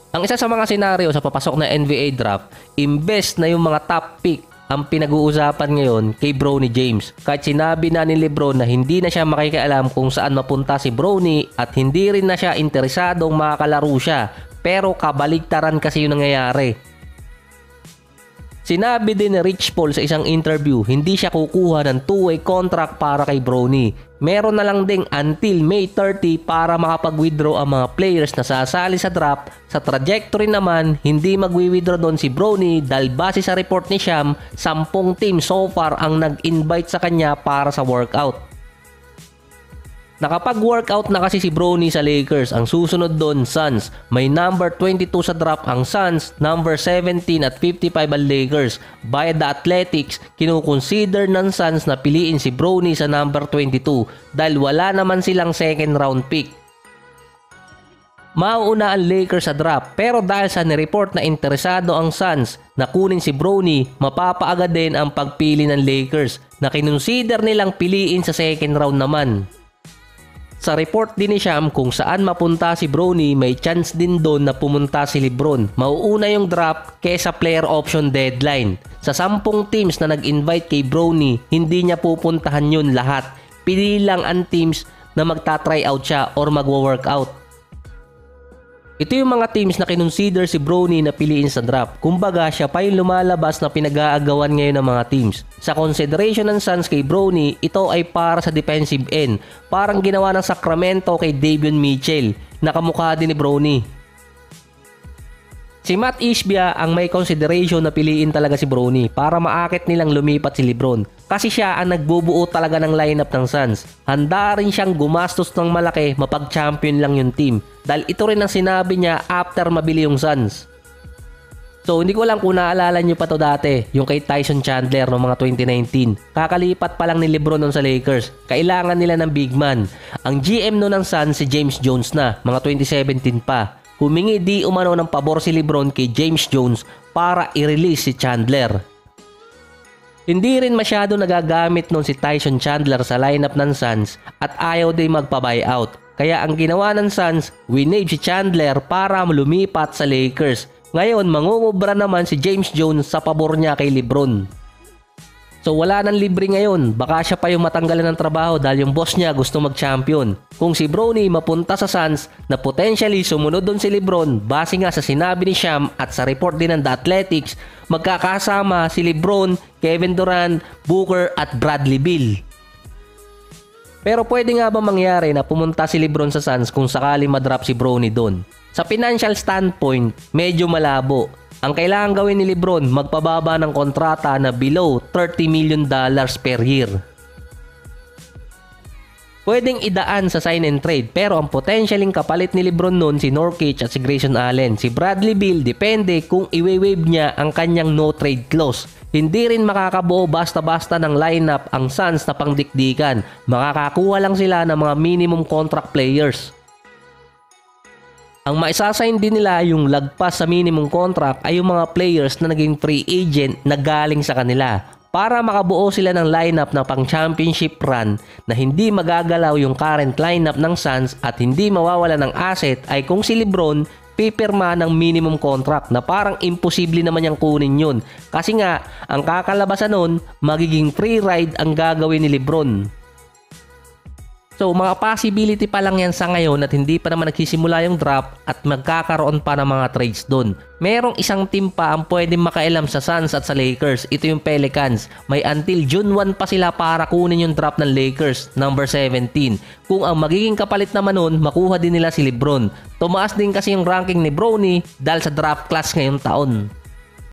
Ang isa sa mga senaryo sa papasok na NBA draft, imbes na yung mga top pick ang pinag-uusapan ngayon kay Bronny James. Kahit sinabi na ni LeBron na hindi na siya makikialam kung saan mapunta si Bronny at hindi rin na siya interesadong makakalaro siya. Pero kabaligtaran kasi yung nangyayari. Sinabi din ni Rich Paul sa isang interview, hindi siya kukuha ng two-way contract para kay Bronny. Meron na lang ding until May 30 para makapag-withdraw ang mga players na sasali sa draft. Sa trajectory naman, hindi mag-withdraw doon si Bronny dahil base sa report ni Sham, 10 team so far ang nag-invite sa kanya para sa workout. Nakapag-workout na kasi si Bronny sa Lakers. Ang susunod doon, Suns. May number 22 sa draft ang Suns, number 17 at 55 ang Lakers. By The Athletics, kinukonsider ng Suns na piliin si Bronny sa number 22 dahil wala naman silang second round pick. Mauuna ang Lakers sa draft pero dahil sa nireport na interesado ang Suns na kunin si Bronny, mapapaagad din ang pagpili ng Lakers na kinonsider nilang piliin sa second round naman. Sa report din ni Sham kung saan mapunta si Bronny, may chance din doon na pumunta si LeBron. Mauuna yung draft kesa player option deadline. Sa 10 teams na nag-invite kay Bronny, hindi niya pupuntahan yun lahat. Pili lang ang teams na magta-try out siya or magwo-workout. Ito yung mga teams na kinonsider si Bronny na piliin sa draft. Kumbaga siya pa yung lumalabas na pinag-aagawan ngayon ng mga teams. Sa consideration ng Suns kay Bronny, ito ay para sa defensive end. Parang ginawa ng Sacramento kay Davion Mitchell. Nakamukha din ni Bronny. Si Matt Ishbia ang may consideration na piliin talaga si Bronny para maakit nilang lumipat si LeBron. Kasi siya ang nagbubuo talaga ng lineup ng Suns. Handa rin siyang gumastos ng malaki mapag-champion lang yung team. Dahil ito rin ang sinabi niya after mabili yung Suns. So hindi ko lang kung naalala nyo pa to dati, yung kay Tyson Chandler noong mga 2019. Kakalipat pa lang ni LeBron nun sa Lakers. Kailangan nila ng big man. Ang GM nun ng Suns si James Jones na, mga 2017 pa. Humingi di umano ng pabor si LeBron kay James Jones para i-release si Chandler. Hindi rin masyado nagagamit nun si Tyson Chandler sa lineup ng Suns at ayaw din magpa-buyout. Kaya ang ginawa ng Suns, winave si Chandler para lumipat sa Lakers. Ngayon, mangungubra naman si James Jones sa pabor niya kay LeBron. So wala nang libre ngayon, baka siya pa yung matanggalan ng trabaho dahil yung boss niya gusto mag-champion. Kung si Bronny mapunta sa Suns na potentially sumunod doon si LeBron, base nga sa sinabi ni Sham at sa report din ng The Athletics, magkakasama si LeBron, Kevin Durant, Booker at Bradley Beal. Pero pwede nga ba mangyari na pumunta si LeBron sa Suns kung sakali madrop si Bronny doon? Sa financial standpoint, medyo malabo. Ang kailangan gawin ni LeBron, magpababa ng kontrata na below $30 million per year. Pwedeng idaan sa sign and trade pero ang potentialing kapalit ni LeBron noon si Nurkic at si Grayson Allen. Si Bradley Beal depende kung i-waive niya ang kanyang no trade clause. Hindi rin makakabuo basta-basta ng lineup ang Suns na pangdikdikan. Makakakuha lang sila ng mga minimum contract players. Ang maisasign din nila yung lagpas sa minimum contract ay yung mga players na naging free agent na galing sa kanila para makabuo sila ng lineup na pang championship run na hindi magagalaw yung current lineup ng Suns at hindi mawawala ng asset ay kung si LeBron pipirma ng minimum contract na parang imposible naman yung kunin yun kasi nga ang kakalabasan nun magiging free ride ang gagawin ni LeBron. So mga possibility pa lang yan sa ngayon at hindi pa naman nagsisimula yung draft at magkakaroon pa ng mga trades doon. Merong isang team pa ang pwedeng makailam sa Suns at sa Lakers. Ito yung Pelicans. May until June 1 pa sila para kunin yung draft ng Lakers, number 17. Kung ang magiging kapalit naman nun, makuha din nila si LeBron. Tumaas din kasi yung ranking ni Bronny dahil sa draft class ngayong taon.